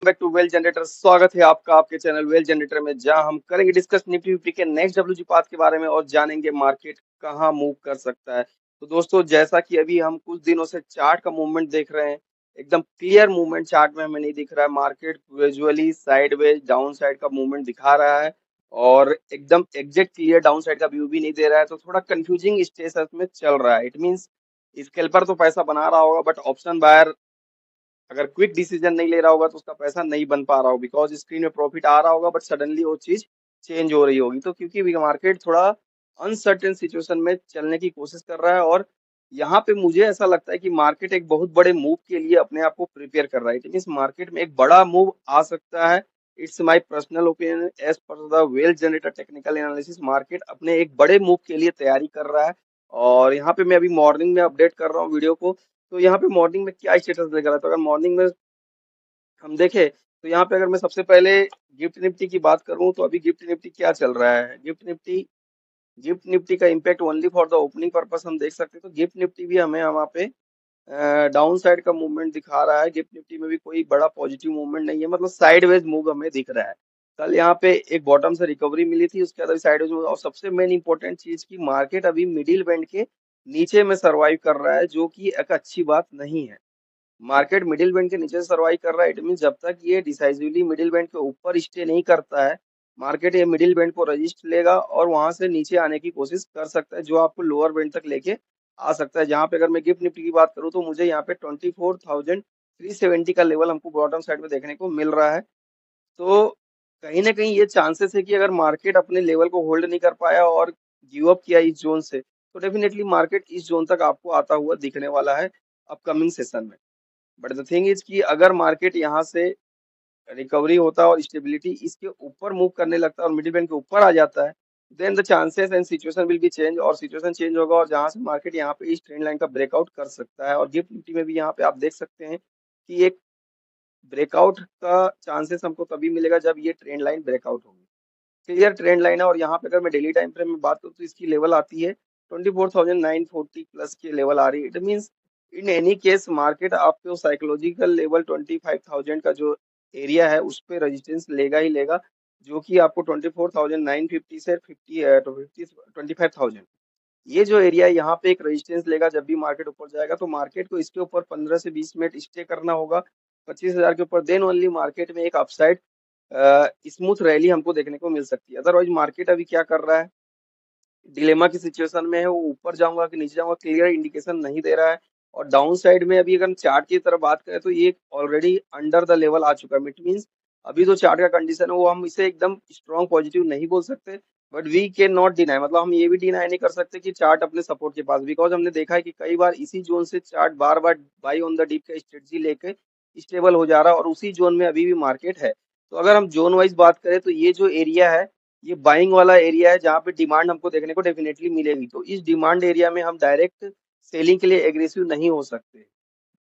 Back to well generator. स्वागत है आपका आपके चैनल वेल जनरेटर में, जहां हम करेंगे डिस्कस निफ्टी फिफ्टी के नेक्स्ट डब्ल्यूजी पाथ के बारे में और जानेंगे मार्केट कहां मूव कर सकता है। तो दोस्तों, जैसा कि अभी हम कुछ दिनों से चार्ट का मूवमेंट देख रहे हैं, एकदम क्लियर मूवमेंट चार्ट में हमें नहीं दिख रहा है। Market visually sideways down side का मूवमेंट दिखा रहा है और एकदम एग्जैक्ट क्लियर डाउन साइड का व्यू भी नहीं दे रहा है। तो थोड़ा कंफ्यूजिंग स्टेटस में चल रहा है। इट मींस स्कैल्पर तो पैसा बना रहा होगा, बट ऑप्शन बायर अगर क्विक डिसीजन नहीं ले रहा होगा तो उसका पैसा नहीं बन पा रहा होगा, बिकॉज स्क्रीन में प्रॉफिट आ रहा होगा बट सडनली वो चीज चेंज हो रही होगी। तो क्योंकि मार्केट थोड़ा अनसर्टेन सिचुएशन में चलने की कोशिश कर रहा है, और यहाँ पे मुझे ऐसा लगता है कि मार्केट एक बहुत बड़े मूव के लिए अपने आप को प्रिपेयर कर रहा है। इट मीन्स मार्केट में एक बड़ा मूव आ सकता है। It's my personal opinion as per the well generator technical analysis. Market अपने एक बड़े मूव के लिए तैयारी कर रहा है। और यहाँ पे मैं अभी मॉर्निंग में अपडेट कर रहा हूँ वीडियो को। तो यहाँ पे मॉर्निंग में क्या स्टेटस लेकर, तो अगर मॉर्निंग में हम देखें तो यहाँ पे अगर मैं सबसे पहले गिफ्ट निफ्टी की बात करूं, तो अभी गिफ्ट निफ्टी क्या चल रहा है। गिफ्ट निफ्टी का impact only for the opening purpose हम देख सकते हैं। तो गिफ्ट निफ्टी भी हमें वहाँ पे डाउन साइड का मूवमेंट दिखा रहा है। गिफ्ट निफ्टी में भी कोई बड़ा पॉजिटिव मूवमेंट नहीं है, मतलब साइडवेज मूव हमें दिख रहा है। कल यहाँ पे एक बॉटम से रिकवरी मिली थी, उसके बाद अभी साइडवेज मूव। और सबसे मेन इंपॉर्टेंट चीज की मार्केट अभी मिडिल बैंड के नीचे में सर्वाइव कर रहा है, जो कि एक अच्छी बात नहीं है। मार्केट मिडिल बैंड के नीचे सर्वाइव कर रहा है। इट मीन जब तक ये डिसाइसिवली मिडिल बैंड के ऊपर स्टे नहीं करता है, मार्केट ये मिडिल बैंड को रजिस्ट लेगा और वहां से नीचे आने की कोशिश कर सकता है, जो आपको लोअर बैंड तक लेके आ सकता है। जहां पे अगर मैं गिफ्ट निफ्टी की बात करूं, तो मुझे यहाँ पे 24,370 का लेवल हमको बॉटम साइड में देखने को मिल रहा है। तो कहीं ना कहीं ये चांसेस है कि अगर मार्केट अपने लेवल को होल्ड नहीं कर पाया और गिव अप किया इस जोन से, तो डेफिनेटली मार्केट इस जोन तक आपको आता हुआ दिखने वाला है अपकमिंग सेशन में। बट द थिंग इज कि अगर मार्केट यहाँ से रिकवरी होता है और स्टेबिलिटी इसके ऊपर मूव करने लगता है और मिडिल बैंड के ऊपर आ जाता है, then the chances and situation will be change. और सिचुएशन चेंज होगा और जहां से मार्केट यहाँ पे इस ट्रेंड लाइन का ब्रेकआउट कर सकता है। और गिफ्ट निफ्टी में भी यहाँ पे आप देख सकते हैं कि एक ब्रेकआउट का चांसेस हमको तभी मिलेगा जब ये ट्रेंड लाइन ब्रेकआउट होगी। क्लियर ट्रेंड लाइन है। और यहाँ पे अगर मैं डेली टाइम फ्रेम में बात करूँ, तो इसकी लेवल आती है 24,940 प्लस की लेवल आ रही है। It means in any case market आपको साइकोलॉजिकल लेवल 25,000 का जो एरिया है उस पे रेजिस्टेंस लेगा ही लेगा, जो कि आपको 24,950 से 25,000, ये जो एरिया है यहाँ पे एक रेजिस्टेंस लेगा। जब भी मार्केट ऊपर जाएगा तो मार्केट को इसके ऊपर 15 से 20 मिनट स्टे करना होगा 25,000 के ऊपर। देन ओनली मार्केट में एक अपसाइड स्मूथ रैली हमको देखने को मिल सकती है। अदरवाइज मार्केट अभी क्या कर रहा है, डिलेमा की सिचुएशन में है। वो ऊपर जाऊंगा कि नीचे जाऊंगा क्लियर इंडिकेशन नहीं दे रहा है। और डाउन साइड में अभी अगर चार्ट की तरफ बात करें, तो ये ऑलरेडी अंडर द लेवल आ चुका है। इट मीन्स अभी जो चार्ट का कंडीशन है वो हम इसे एकदम स्ट्रॉन्ग पॉजिटिव नहीं बोल सकते, but we can not deny, मतलब हम ये भी डिनाई नहीं कर सकते कि चार्ट अपने सपोर्ट के पास। बिकॉज हमने देखा है कि कई बार इसी जोन से chart bar bar by on the deep का स्ट्रेटजी लेके स्टेबल हो जा रहा है, और उसी जोन में अभी भी मार्केट है। तो अगर हम जोन वाइज बात करें, तो ये जो एरिया है ये बाइंग वाला एरिया है, जहाँ पे डिमांड हमको देखने को डेफिनेटली मिलेगी। तो इस डिमांड एरिया में हम डायरेक्ट सेलिंग के लिए एग्रेसिव नहीं हो सकते,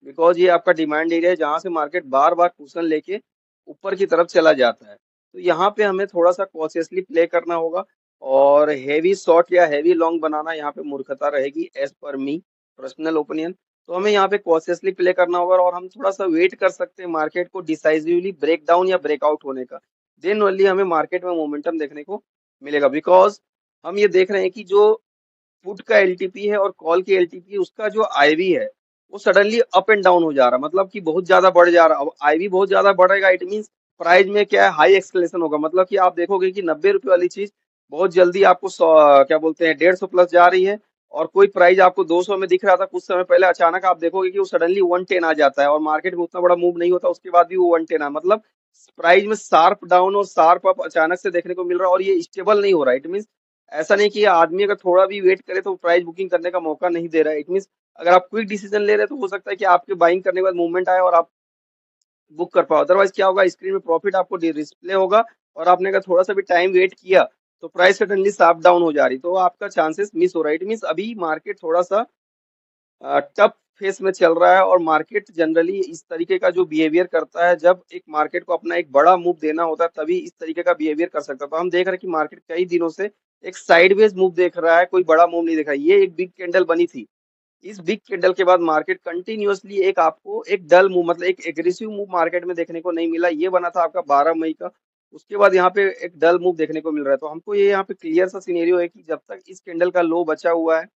बिकॉज ये आपका डिमांड एरिया है जहाँ से मार्केट बार बार कुशन लेके ऊपर की तरफ चला जाता है। तो यहाँ पे हमें थोड़ा सा कॉशियसली प्ले करना होगा, और हेवी शॉर्ट या हेवी लॉन्ग बनाना यहाँ पे मूर्खता रहेगी एज पर मी पर्सनल ओपिनियन। तो हमें यहाँ पे कॉशियसली प्ले करना होगा, और हम थोड़ा सा वेट कर सकते हैं मार्केट को डिसाइसिवली ब्रेक डाउन या ब्रेकआउट होने का। देन ओनली हमें मार्केट में मोमेंटम देखने को मिलेगा। बिकॉज हम ये देख रहे हैं कि जो पुट का एलटीपी है और कॉल की एलटीपी, उसका जो आईवी है वो सडनली अप एंड डाउन हो जा रहा है, मतलब कि बहुत ज्यादा बढ़ जा रहा है। अब आईवी बहुत ज्यादा बढ़ेगा, इट मींस प्राइस में क्या है, हाई एक्सलेशन होगा। मतलब कि आप देखोगे कि 90 रुपए वाली चीज बहुत जल्दी आपको 100 क्या बोलते हैं 150 प्लस जा रही है। और कोई प्राइस आपको 200 में दिख रहा था कुछ समय पहले, अचानक आप देखोगे कि वो सडनली 110 आ जाता है, और मार्केट में उतना बड़ा मूव नहीं होता उसके बाद भी वो 110 आ, मतलब प्राइस में शार्प डाउन और शार्प अप अचानक से देखने को मिल रहा है, और ये स्टेबल नहीं हो रहा है। इट मीन ऐसा नहीं कि आदमी अगर थोड़ा भी वेट करे तो प्राइस बुकिंग करने का मौका नहीं दे रहा है। इट मीन अगर आप क्विक डिसीजन ले रहे हैं, तो हो सकता है कि आपके बाइंग करने के बाद मूवमेंट आए और आप बुक कर पाओ। अदरवाइज क्या होगा, स्क्रीन में प्रॉफिट आपको डिस्प्ले होगा, और आपने अगर थोड़ा सा भी टाइम वेट किया तो प्राइस सडनली शार्प डाउन हो जा रही, तो आपका चांसेस मिस हो रहा है। इट मीन अभी मार्केट थोड़ा सा टफ फेस में चल रहा है। और मार्केट जनरली इस तरीके का जो बिहेवियर करता है, जब एक मार्केट को अपना एक बड़ा मूव देना होता है तभी इस तरीके का बिहेवियर कर सकता है। तो हम देख रहे हैं कि मार्केट कई दिनों से एक साइडवेज मूव देख रहा है, कोई बड़ा मूव नहीं देख रहा है। ये एक बिग कैंडल बनी थी, इस बिग कैंडल के बाद मार्केट कंटिन्यूअसली एक आपको एक डल मूव मतलब एक एग्रेसिव मूव मार्केट में देखने को नहीं मिला। ये बना था आपका 12 मई का। उसके बाद यहाँ पे एक डल मूव देखने को मिल रहा है। तो हमको ये यहाँ पे क्लियर सा सिनेरियो है कि जब तक इस कैंडल का लो बचा हुआ है,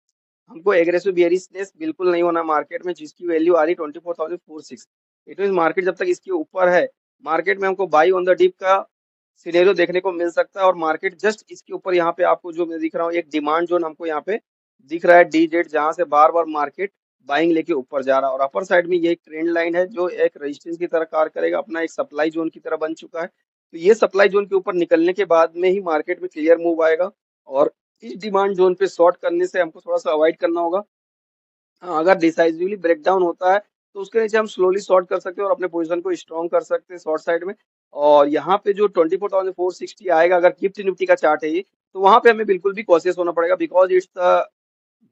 हमको एग्रेसिव बियरिशनेस बिल्कुल नहीं होना मार्केट में, जिसकी वैल्यू आ रही 24,046। इट मीन मार्केट जब तक इसके ऊपर है, मार्केट में हमको बाई ऑन द डिप का सिनेरियो देखने को मिल सकता है। और मार्केट जस्ट इसके ऊपर यहाँ पे आपको जो मैं दिख रहा हूँ एक डिमांड जोन हमको यहाँ पे दिख रहा है डी जेड, जहाँ से बार बार मार्केट बाइंग लेके ऊपर जा रहा है। और अपर साइड में ये एक ट्रेंड लाइन है जो एक रेजिस्टेंस की तरह कार्य करेगा, अपना एक सप्लाई जोन की तरह बन चुका है। तो ये सप्लाई जोन के ऊपर निकलने के बाद में ही मार्केट में क्लियर मूव आएगा। और इस डिमांड जोन पे शॉर्ट करने से हमको थोड़ा सा अवॉइड करना होगा। हाँ, अगर डिसाइसिवली ब्रेकडाउन होता है तो उसके नीचे हम स्लोली शॉर्ट कर सकते हैं और अपने पोजीशन को स्ट्रॉन्ग कर सकते हैं शॉर्ट साइड में। और यहाँ पे जो 24,460 आएगा, अगर गिफ्ट निफ्टी का चार्ट है ये, तो वहां पे हमें बिल्कुल भी कॉशियस होना पड़ेगा, because it's the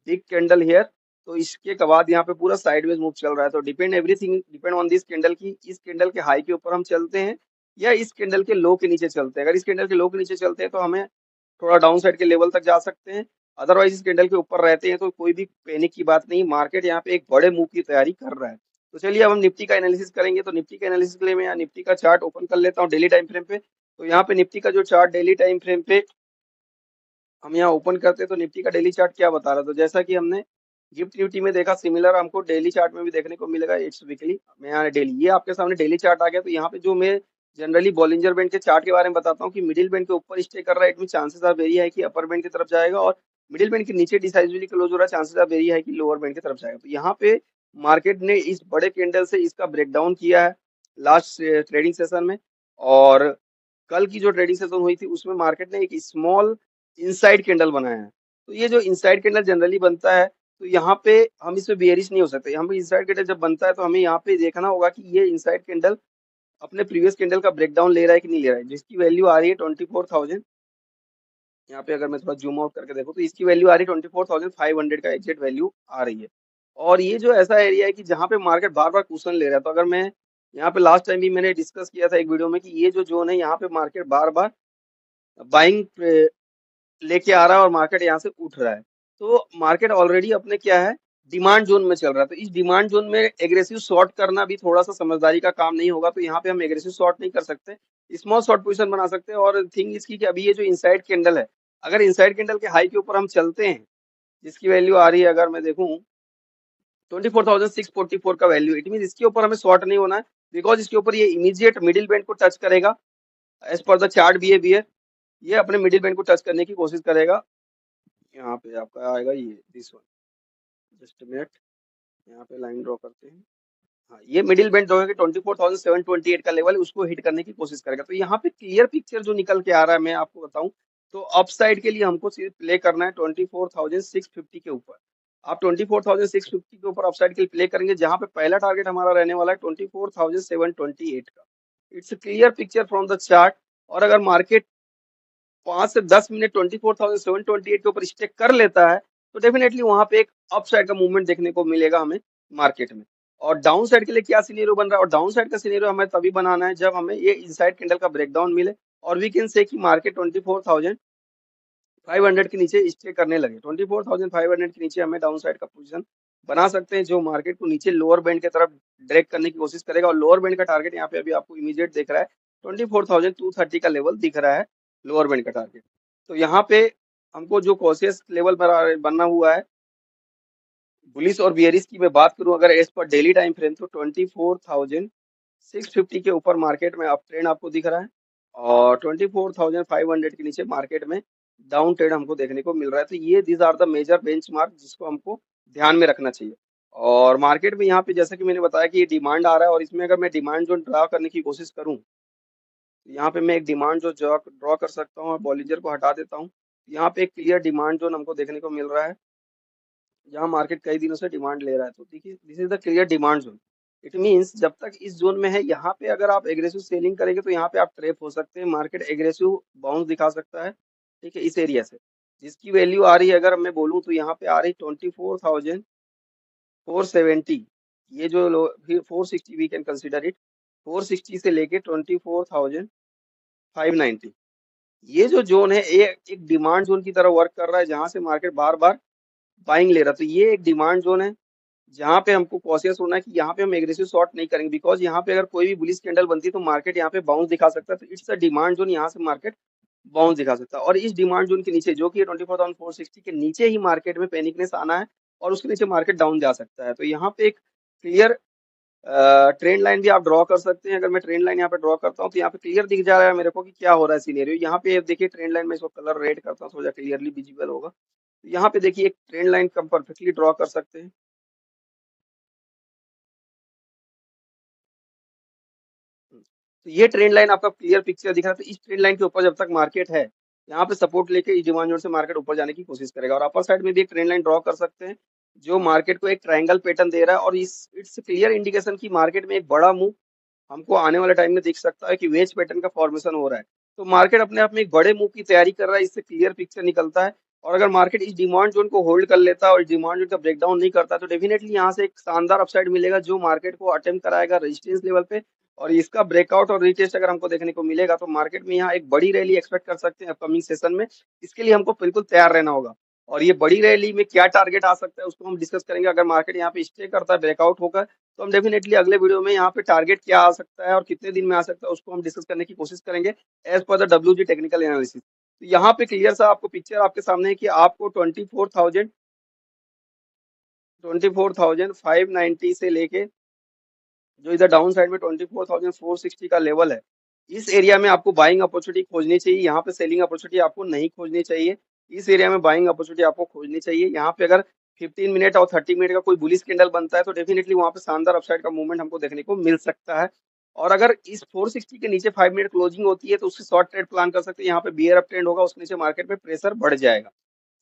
big candle here. तो इसके बाद यहाँ पे पूरा साइडवेज मूव चल रहा है। तो depend everything depend on this candle की इस कैंडल के हाई के ऊपर हम चलते हैं या इस कैंडल के लो के नीचे चलते हैं। अगर इस कैंडल के लो के नीचे चलते हैं तो हमें थोड़ा डाउन साइड के लेवल तक जा सकते हैं। अदरवाइज इस कैंडल के ऊपर रहते हैं तो कोई भी पैनिक की बात नहीं, मार्केट यहाँ पे एक बड़े मूव की तैयारी कर रहा है। तो चलिए अब हम निफ्टी का एनालिसिस करेंगे। तो निफ्टी का एनालिसिस के लिए मैं यहाँ निफ्टी का चार्ट ओपन कर लेता हूँ डेली टाइम फ्रेम पे। तो यहाँ पे निफ्टी का जो चार्ट डेली टाइम फ्रेम पे हम यहाँ ओपन करते हैं तो निफ्टी का डेली चार्ट क्या बता रहा था, जैसा कि हमने गिफ्ट निफ्टी में देखा सिमिलर हमको डेली चार्ट में भी देखने को मिलेगा। इट्स वीकली मैं यहाँ डेली, ये आपके सामने डेली चार्ट आ गया। तो यहाँ पे जो मैं जनरली बॉलिंजर बैंड के चार्ट के बारे में बताता हूँ कि मिडिल बैंड के ऊपर स्टे कर रहा है, it mean chances are very है कि अपर बैंड की तरफ जाएगा। और मिडिल बैंड के नीचे डिसाइसिवली क्लोज हो रहा है, चांसेस आर वेरी है कि लोअर बैंड की तरफ जाएगा। तो यहाँ पे मार्केट ने इस बड़े कैंडल से इसका ब्रेकडाउन किया है लास्ट ट्रेडिंग सेशन में। और कल की जो ट्रेडिंग सेशन हुई थी उसमें मार्केट ने एक स्मॉल इनसाइड कैंडल बनाया है। तो ये जो इनसाइड कैंडल जनरली बनता है, तो यहाँ पे हम इसमें बेयरिश नहीं हो सकते। यहाँ पे इनसाइड कैंडल जब बनता है तो हमें यहाँ पे देखना होगा कि ये इनसाइड कैंडल अपने प्रीवियस कैंडल का ब्रेकडाउन ले रहा है कि नहीं ले रहा है, जिसकी वैल्यू आ रही है 24,000। यहाँ पे अगर मैं थोड़ा जूम आउट करके देखूँ तो इसकी वैल्यू आ रही है 24,500 का एग्जैक्ट वैल्यू आ रही है। और ये जो ऐसा एरिया है कि जहाँ पे मार्केट बार बार क्वेश्चन ले रहा है। तो अगर मैं यहाँ पे लास्ट टाइम भी मैंने डिस्कस किया था एक वीडियो में कि ये जो जोन है यहाँ पे मार्केट बार बार बाइंग लेके आ रहा है और मार्केट यहाँ से उठ रहा है। तो मार्केट ऑलरेडी अपने क्या है डिमांड जोन में चल रहा है। तो इस डिमांड जोन में एग्रेसिव शॉर्ट करना भी थोड़ा सा समझदारी का काम नहीं होगा। तो यहाँ पे हम एग्रेसिव शॉर्ट नहीं कर सकते, स्मॉल शॉर्ट पोजीशन बना सकते हैं। और थिंग इसकी कि अभी ये जो इनसाइड कैंडल है, अगर इनसाइड कैंडल के हाई के ऊपर हम चलते हैं, जिसकी वैल्यू आ रही है अगर मैं देखूं 24,644 का वैल्यू, इट मीन इसके ऊपर हमें शॉर्ट नहीं होना है, बिकॉज इसके ऊपर ये इमीडिएट मिडिल बैंड को टच करेगा as per the chart behaviour. ये अपने मिडिल बैंड को टच करने की कोशिश करेगा। यहाँ पे आपका आएगा ये दिस वन, जस्ट मिनट, यहाँ पे लाइन ड्रॉ करते हैं। हाँ, ये मिडिल बैंड जो है कि 24,728 का लेवल है, उसको हिट करने की कोशिश करेगा। तो यहाँ पे क्लियर पिक्चर जो निकल के आ रहा है मैं आपको बताऊं, तो अपसाइड के लिए हमको सिर्फ प्ले करना है 24,650 के ऊपर। आप 24,650 के ऊपर अपसाइड के लिए प्ले करेंगे, जहां पे पहला टारगेट हमारा रहने वाला है 24,728 का। It's clear picture from the chart. और अगर मार्केट 5 से 10 मिनट 24,728 के ऊपर स्टे कर लेता है तो डेफिनेटली वहां पे एक अपसाइड का मूवमेंट देखने को मिलेगा हमें मार्केट में। और डाउन साइड के लिए क्या सिनेरियो बन रहा है, और डाउन साइड का सिनेरियो हमें तभी बनाना है जब हमें ये इनसाइड कैंडल का ब्रेकडाउन मिले और वी कैन से कि मार्केट 24,500 के नीचे स्टे करने लगे। 24,500 के नीचे हमें डाउन साइड का पोजीशन बना सकते हैं, जो मार्केट को नीचे लोअर बैंड की तरफ ड्रैग करने की कोशिश करेगा। और लोअर बैंड का टारगेट यहाँ पे अभी आपको इमीडिएट दिख रहा है 24,230 का लेवल दिख रहा है लोअर बैंड का टारगेट। तो यहाँ पे हमको जो कॉशियस लेवल बनना हुआ है बुलिश और बियरिश की मैं बात करूं अगर as per daily time frame, तो 24,650 के ऊपर मार्केट में अप ट्रेंड आपको दिख रहा है और 24,500 के नीचे मार्केट में डाउन ट्रेंड हमको देखने को मिल रहा है। तो ये these are the major benchmark जिसको हमको ध्यान में रखना चाहिए। और मार्केट में यहाँ पे जैसा कि मैंने बताया कि ये डिमांड आ रहा है और इसमें अगर मैं डिमांड जो ड्रा करने की कोशिश करूँ, यहाँ पे मैं एक डिमांड जो ड्रॉ कर सकता हूँ और बॉलिंजर को हटा देता हूँ। यहाँ पे एक क्लियर डिमांड जोन हमको देखने को मिल रहा है जहाँ मार्केट कई दिनों से डिमांड ले रहा है। तो देखिए this is the clear demand zone. It means जब तक इस जोन में है यहाँ पे अगर आप एग्रेसिव सेलिंग करेंगे तो यहाँ पे आप ट्रैप हो सकते हैं, मार्केट एग्रेसिव बाउंस दिखा सकता है, ठीक है, इस एरिया से, जिसकी वैल्यू आ रही है अगर मैं बोलूँ तो यहाँ पे आ रही 24,470। ये जो 460 वी कैन कंसिडर इट, 460 से लेके 24,590, ये जो जोन है ये एक डिमांड जोन की तरह वर्क कर रहा है जहां से मार्केट बार बार बाइंग ले रहा है। तो ये एक डिमांड जोन है जहाँ पे हमको कॉशियस होना है कि यहाँ पे हम एग्रेसिव शॉर्ट नहीं करेंगे, बिकॉज यहाँ पे अगर कोई भी बुलिश कैंडल बनती है तो मार्केट यहाँ पे बाउंस दिखा सकता है, तो इट्स अ डिमांड जोन, यहाँ से मार्केट बाउंस दिखा सकता है। और इस डिमांड जोन के नीचे जो कि 24,460 के नीचे ही मार्केट में पैनिकनेस आना है और उसके नीचे मार्केट डाउन जा सकता है। तो यहाँ पे एक क्लियर ट्रेंड लाइन भी आप ड्रॉ कर सकते हैं। अगर मैं ट्रेंड लाइन यहाँ पे ड्रॉ करता हूँ तो यहाँ पे क्लियर दिख जा रहा है मेरे को कि क्या हो रहा है सिनेरियो। यहाँ पे देखिए ट्रेंड लाइन में इसको कलर रेड करता हूँ, थोड़ा क्लियरली विजिबल होगा। तो यहाँ पे देखिए एक ट्रेंड लाइन कम परफेक्टली ड्रॉ कर सकते हैं। तो ये ट्रेंड लाइन आपका क्लियर पिक्चर दिख रहा है। तो इस ट्रेंड लाइन के ऊपर जब तक मार्केट है, यहाँ पे सपोर्ट लेके इस डिमांड जोन से मार्केट ऊपर जाने की कोशिश करेगा। और अपर साइड में भी एक ट्रेंड लाइन ड्रॉ कर सकते हैं जो मार्केट को एक ट्रायंगल पैटर्न दे रहा है, और इस इट्स क्लियर इंडिकेशन की मार्केट में एक बड़ा मूव हमको आने वाले टाइम में दिख सकता है कि वेज पैटर्न का फॉर्मेशन हो रहा है। तो मार्केट अपने आप में एक बड़े मूव की तैयारी कर रहा है, इससे क्लियर पिक्चर निकलता है। और अगर मार्केट इस डिमांड जोन को होल्ड कर लेता है और डिमांड जोन का ब्रेकडाउन नहीं करता, तो डेफिनेटली यहाँ से एक शानदार अपसाइड मिलेगा जो मार्केट को अटेम्प्ट कराएगा रेजिस्टेंस लेवल पे। और इसका ब्रेकआउट और रीटेस्ट अगर हमको देखने को मिलेगा तो मार्केट में यहाँ एक बड़ी रैली एक्सपेक्ट कर सकते हैं अपकमिंग सेशन में। इसके लिए हमको बिल्कुल तैयार रहना होगा। और ये बड़ी रैली में क्या टारगेट आ सकता है उसको हम डिस्कस करेंगे। अगर मार्केट यहाँ पे स्टे करता है ब्रेकआउट होकर, तो हम डेफिनेटली अगले वीडियो में यहाँ पे टारगेट क्या आ सकता है और कितने दिन में आ सकता है उसको हम डिस्कस करने की कोशिश करेंगे as per the WG technical analysis. तो यहाँ पे क्लियर सा आपको पिक्चर आपके सामने है कि आपको 24,590 से लेके जो इधर डाउन साइड में 24,460 का लेवल है, इस एरिया में आपको बाइंग अपॉर्चुनिटी खोजनी चाहिए। यहाँ पे सेलिंग अपॉर्चुनिटी आपको नहीं खोजनी चाहिए। इस एरिया में बाइंग अपॉर्चुनिटी आपको खोजनी चाहिए। यहाँ पे अगर 15 मिनट और 30 मिनट का कोई बुलिश कैंडल बनता है तो डेफिनेटली वहाँ पे शानदार अपसाइड का मूवमेंट हमको देखने को मिल सकता है। और अगर इस 460 के नीचे 5 मिनट क्लोजिंग होती है तो उससे शॉर्ट ट्रेड प्लान कर सकते हैं। यहाँ पे बियर अप ट्रेंड होगा, उसके नीचे मार्केट में प्रेशर बढ़ जाएगा।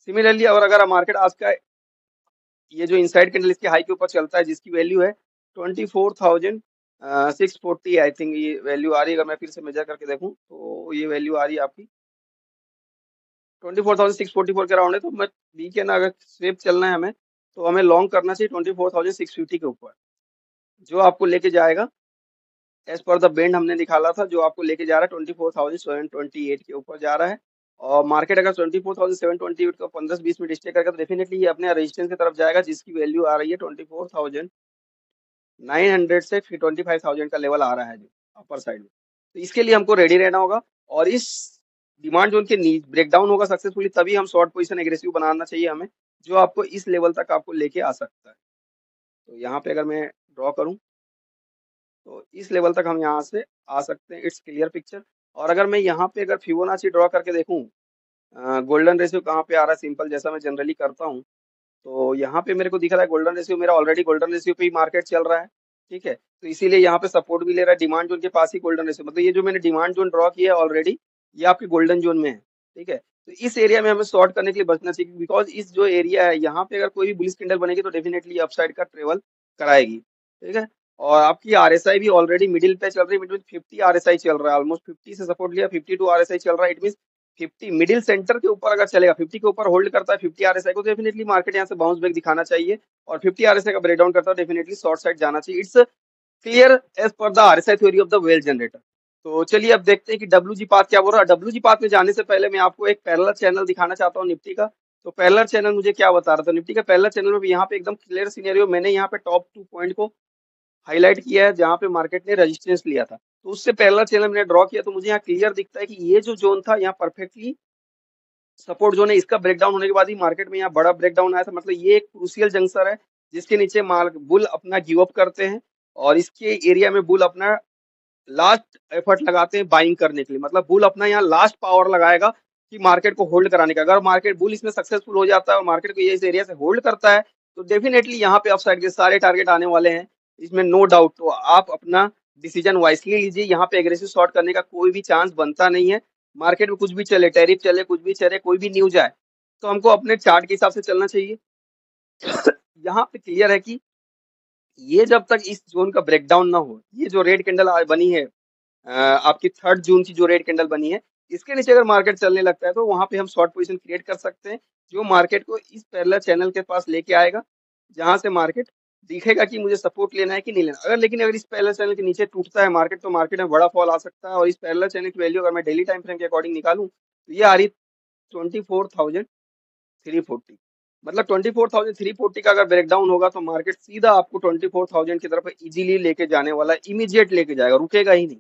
सिमिलरली और अगर मार्केट आज का ये जो इनसाइड कैंडल इसके हाई के ऊपर चलता है जिसकी वैल्यू है 24,640, आई थिंक ये वैल्यू आ रही है। अगर मैं फिर से मेजर करके देखूं तो ये वैल्यू आ रही है आपकी 24,644 के अराउंड है। तो मैं वीकेंड अगर स्वेप चलना है हमें तो हमें लॉन्ग करना चाहिए 24,650 के ऊपर, जो आपको लेके जाएगा एज पर द बेंड हमने निकाला था, जो आपको लेके जा रहा है 24,728 के ऊपर जा रहा है। और मार्केट अगर 24,728 का 15-20 मिनट स्टे करेगा तो डेफिनेटली ये अपने रेजिस्टेंस की तरफ जाएगा जिसकी वैल्यू आ रही है 24,900 से फिर 25,000 का लेवल आ रहा है जो अपर साइड में। तो इसके लिए हमको रेडी रहना होगा। और इस डिमांड जोन के ब्रेकडाउन होगा सक्सेसफुली तभी हम शॉर्ट पोजीशन एग्रेसिव बनाना चाहिए हमें, जो आपको इस लेवल तक आपको लेके आ सकता है। तो यहाँ पे अगर मैं ड्रॉ करूँ तो इस लेवल तक हम यहाँ से आ सकते हैं, इट्स क्लियर पिक्चर। और अगर मैं यहाँ पे अगर फिबोनाची ड्रॉ करके देखूँ गोल्डन रेशियो कहाँ पे आ रहा है, सिंपल जैसा मैं जनरली करता हूँ, तो यहाँ पे मेरे को दिख रहा है गोल्डन रेशियो मेरा ऑलरेडी गोल्डन रेशियो पे ही मार्केट चल रहा है। ठीक है, तो इसीलिए यहाँ पे सपोर्ट भी ले रहा है डिमांड जोन के पास ही गोल्डन रेशियो, मतलब ये जो मैंने डिमांड जोन ड्रॉ किया है ऑलरेडी ये आपके गोल्डन जोन में है। ठीक है, तो इस एरिया में हमें शॉर्ट करने के लिए बचना चाहिए, बिकॉज इस जो एरिया है यहाँ पे अगर कोई भी बुलिश कैंडल बनेगी तो डेफिनेटली अपसाइड का ट्रेवल कराएगी। ठीक है, और आपकी RSI भी ऑलरेडी मिडिल पे चल रही है, मिडिल 50 RSI चल रहा है, ऑलमोस्ट 50 से सपोर्ट लिया 52 RSI चल रहा है। इट मीन 50 मिडिल सेंटर के ऊपर अगर चलेगा, 50 के ऊपर होल्ड करता है 50 RSI को, तो डेफिनेटली मार्केट यहाँ से बाउंस बैक दिखाना चाहिए। और 50 RSI का ब्रेकडाउन करता है डेफिनेटली शॉर्ट साइड जाना चाहिए। It's clear as per the RSI theory of the well generator. तो चलिए अब देखते हैं कि WG पाथ क्या बोल रहा है। WG पाथ में जाने से पहले मैं आपको एक पैरेलल चैनल दिखाना चाहता हूँ निफ्टी का। तो पैरेलल चैनल मुझे क्या बता रहा था, निफ्टी का पैरेलल चैनल में यहाँ पे एकदम क्लियर सिनेरियो मैंने यहाँ पे टॉप 2 पॉइंट को हाईलाइट किया है जहाँ पे मार्केट ने रेजिस्टेंस लिया था। तो उससे पैरेलल चैनल मैंने ड्रॉ किया तो मुझे यहाँ क्लियर दिखता है कि ये जो जोन था यहाँ परफेक्टली सपोर्ट जोन है। इसका ब्रेकडाउन होने के बाद ही मार्केट में यहाँ बड़ा ब्रेकडाउन आया था, मतलब ये एक क्रूशियल जंक्शन है जिसके नीचे बुल अपना गिव अप करते हैं और इसके एरिया में बुल अपना लास्ट एफर्ट लगाते हैं बाइंग करने के लिए। मतलब बुल अपना यहाँ लास्ट पावर लगाएगा कि मार्केट को होल्ड कराने का। अगर मार्केट बुल इसमें सक्सेसफुल हो जाता है और मार्केट को ये इस एरिया से होल्ड करता है तो डेफिनेटली यहाँ पे अपसाइड के सारे टारगेट आने वाले हैं, इसमें नो डाउट। तो आप अपना डिसीजन वाइसली लीजिए, यहाँ पे एग्रेसिव शॉर्ट करने का कोई भी चांस बनता नहीं है। मार्केट में कुछ भी चले, टैरिफ चले, कुछ भी चले, कोई भी न्यूज आए, तो हमको अपने चार्ट के हिसाब से चलना चाहिए। यहाँ पे क्लियर है कि ये जब तक इस जोन का ब्रेकडाउन ना हो, ये जो रेड कैंडल बनी है आपकी 3 जून की जो रेड कैंडल बनी है, इसके नीचे अगर मार्केट चलने लगता है तो वहां पे हम शॉर्ट पोजीशन क्रिएट कर सकते हैं, जो मार्केट को इस पैरेलल चैनल के पास लेके आएगा जहां से मार्केट दिखेगा कि मुझे सपोर्ट लेना है कि नहीं लेना। लेकिन अगर इस पैरेलल चैनल के नीचे टूटता है मार्केट तो मार्केट में बड़ा फॉल आ सकता है। और इस पैरेलल चैनल की वैल्यू अगर मैं डेली टाइम फ्रेम के अकॉर्डिंग निकालूं तो ये आ रही 24,340। मतलब 24,340 का अगर ब्रेकडाउन होगा तो मार्केट सीधा आपको 24,000 की तरफ इजीली लेके जाने वाला है, इमीडिएट लेके जाएगा, रुकेगा ही नहीं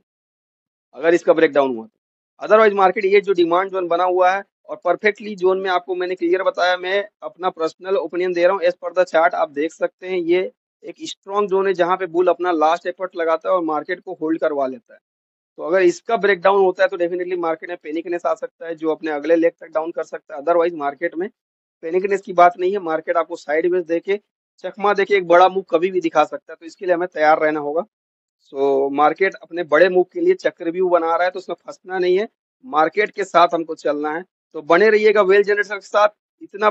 अगर इसका ब्रेकडाउन हुआ तो। अदरवाइज मार्केट ये जो डिमांड जोन बना हुआ है और परफेक्टली जोन में आपको मैंने क्लियर बताया, मैं अपना पर्सनल ओपिनियन दे रहा हूँ एज पर द चार्ट। आप देख सकते हैं ये एक स्ट्रॉन्ग जोन है जहां पे बुल अपना लास्ट एफर्ट लगाता है और मार्केट को होल्ड करवा लेता है। तो अगर इसका ब्रेकडाउन होता है तो डेफिनेटली मार्केट में पैनिकनेस आ सकता है जो अपने अगले लेग तक डाउन कर सकता है। अदरवाइज मार्केट में पैनिकनेस की बात नहीं है, मार्केट आपको साइडवेज देके चकमा देके एक बड़ा मूव कभी भी दिखा सकता है, तो इसके लिए हमें तैयार रहना होगा। सो मार्केट अपने बड़े मूव के लिए चक्रव्यूह बना रहा है तो उसमें फंसना नहीं है, मार्केट के साथ हमको चलना है। तो बने रहिएगा वेल जनरेटर के साथ। इतना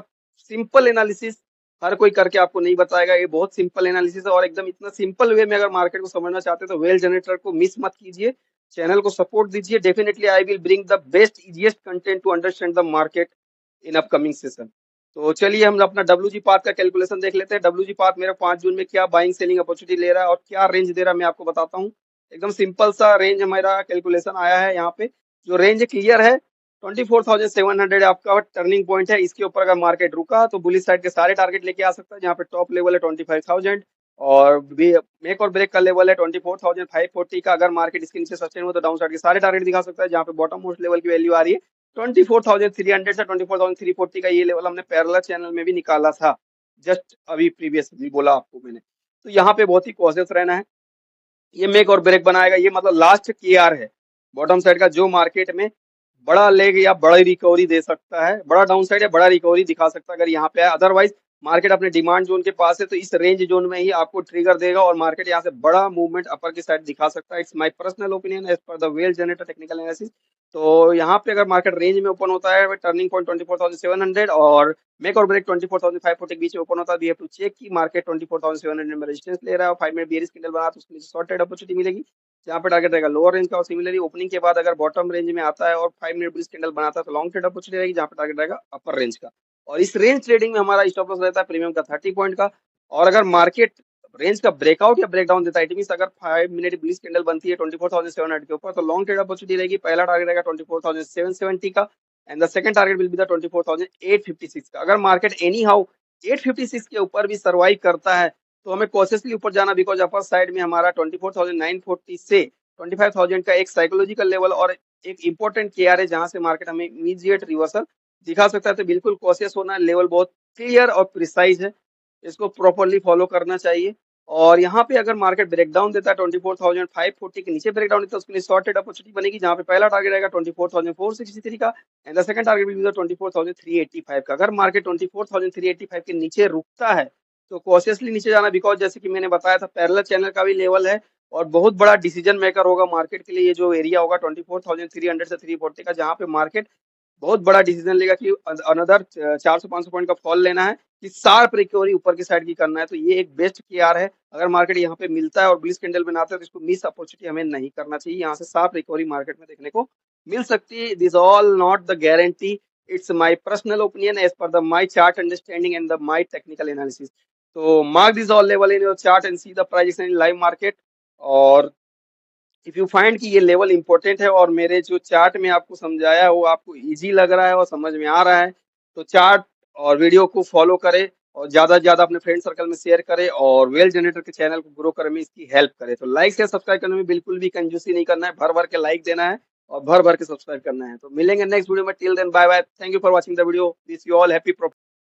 सिंपल एनालिसिस हर कोई करके आपको नहीं बताएगा, ये बहुत सिंपल एनालिसिस है और एकदम इतना सिंपल वे में अगर मार्केट को समझना चाहते हैं तो वेल जनरेटर को मिस मत कीजिए, चैनल को सपोर्ट दीजिए। Definitely I will bring the best easiest content to understand the market in upcoming session. तो चलिए हम अपना डब्ल्यू पाथ का कैलकुलेशन देख लेते हैं। डब्ल्यू पाथ मेरा 5 जून में क्या बाइंग सेलिंग अपॉर्चुनिटी ले रहा है और क्या रेंज दे रहा है मैं आपको बताता हूँ। एकदम सिंपल सा रेंज हमारा कैलकुलेशन आया है यहाँ पे। जो रेंज क्लियर है 24,700 आपका टर्निंग पॉइंट है। इसके ऊपर अगर मार्केट रुका तो बुलिश साइड के सारे टारगेट लेके आ सकता है, जहाँ पे टॉप लेवल है 25,000 और मेक और ब्रेक का लेवल है 24,540 का। अगर मार्केट इसके नीचे सस्टेन हो तो डाउन साइड के सारे टारगेट दिखा सकता है, जहाँ पे बॉटम मोस्ट लेवल की वैल्यू आ रही है 24,300 से 24,340 का। ये लेवल हमने पैरेलल चैनल में भी निकाला था, जस्ट अभी प्रीवियसली बोला आपको मैंने। तो यहाँ पे बहुत ही कॉशियस रहना है। ये मेक और ब्रेक बनाएगा, ये मतलब लास्ट केआर है बॉटम साइड का, जो मार्केट में बड़ा लेग या बड़ी रिकवरी दे सकता है, बड़ा डाउन साइड या बड़ा रिकवरी दिखा सकता है अगर यहाँ पे है। अदरवाइज मार्केट अपने डिमांड जोन के पास है तो इस रेंज जोन में ही आपको ट्रिगर देगा और मार्केट यहाँ से बड़ा मूवमेंट अपर की साइड दिखा सकता है। It's my personal opinion as per the well generator technical analysis. तो यहाँ पे अगर मार्केट रेंज में ओपन होता है टर्निंग पॉइंट 24,700 और मेक और ब्रेक 24,540 के बीच में ओपन होता है, वी हैव टू चेक कि मार्केट 24,700 में रेजिस्टेंस ले रहा है और 5 मिनट बेयरिश कैंडल बना तो उसके नीचे शॉर्टेड अपॉर्चुनिटी मिलेगी, जहाँ पे टारगेट रहेगा लोअर रेंज का। और सिमिलरली ओपनिंग के बाद अगर बॉटम रेंज में आता है और 5 मिनट बुलिश कैंडल बनाता है तो लॉन्ग ट्रेड अपॉर्चुनिटी रहेगी, जहाँ पे टारगेट रहेगा अपर रेंज का। और इस रेंज ट्रेडिंग में हमारा स्टॉप लॉस रहता है प्रीमियम का 30 पॉइंट का। और अगर मार्केट रेंज का ब्रेकआउट या ब्रेकडाउन देता है, इट मींस अगर 5 मिनट बुलिश कैंडल बनती है 24,700 के ऊपर तो लॉन्ग ट्रेड अपॉर्चुनिटी रहेगी। पहला टारगेट रहेगा 24,770 का and the second target will be the 24,856 का। अगर मार्केट एनी हाउ 856 के ऊपर भी सर्वाइव करता है तो हमें कॉशियसली ऊपर जाना, बिकॉज अपर साइड में हमारा 24,940 से 25,000 का एक साइकोलॉजिकल लेवल और एक इंपॉर्टेंट केआर है, जहां से मार्केट हमें इमीडिएट रिवर्सल दिखा सकता है। तो बिल्कुल कॉशियस होना, लेवल बहुत क्लियर और प्रिसाइज है, इसको प्रॉपरली फॉलो करना चाहिए। और यहाँ पे अगर मार्केट ब्रेकडाउन देता है 24,540 के नीचे ब्रेकडाउन देता है, उसके लिए शॉर्टेड अपॉर्चुनिटी बनेगी, जहाँ पे पहला टारगेट रहेगा 24,463 का and the second target will be 24,385 का। अगर मार्केट 24,385 के नीचे रुकता है तो कॉशियसली नीचे जाना, बिकॉज जैसे कि मैंने बताया था पैरेलल चैनल का भी लेवल है और बहुत बड़ा डिसीजन मेकर होगा मार्केट के लिए ये जो एरिया होगा 24,300 से 340 का, जहाँ पे मार्केट बहुत बड़ा डिसीजन लेगा कि अनदर 400-500 पॉइंट का फॉल लेना है कि शार्प रिकवरी ऊपर की साइड की करना है। तो ये एक बेस्ट केआर है, अगर मार्केट यहाँ पे मिलता है और बुलिश कैंडल बनाता है तो इसको मिस अपॉर्चुनिटी हमें नहीं करना चाहिए। यहाँ से शार्प रिकवरी मार्केट में देखने को मिल सकती है। This all not the guarantee, it's my personal opinion as per the my chart understanding and the my technical analysis. तो mark this all level in your chart and see the price in live market. और if you find कि ये level important है और मेरे जो chart में आपको समझाया है वो आपको इजी लग रहा है और समझ में आ रहा है, तो चार्ट और वीडियो को फॉलो करें और ज्यादा से ज्यादा अपने फ्रेंड सर्कल में शेयर करें और वेल जनरेटर के चैनल को ग्रो करने में इसकी हेल्प करें। तो लाइक से सब्सक्राइब करने में बिल्कुल भी कंजूसी नहीं करना है, भर भर के लाइक देना है और भर भर के सब्सक्राइब करना है। तो मिलेंगे नेक्स्ट वीडियो में, till then bye bye, thank you for watching the video, wish you all happy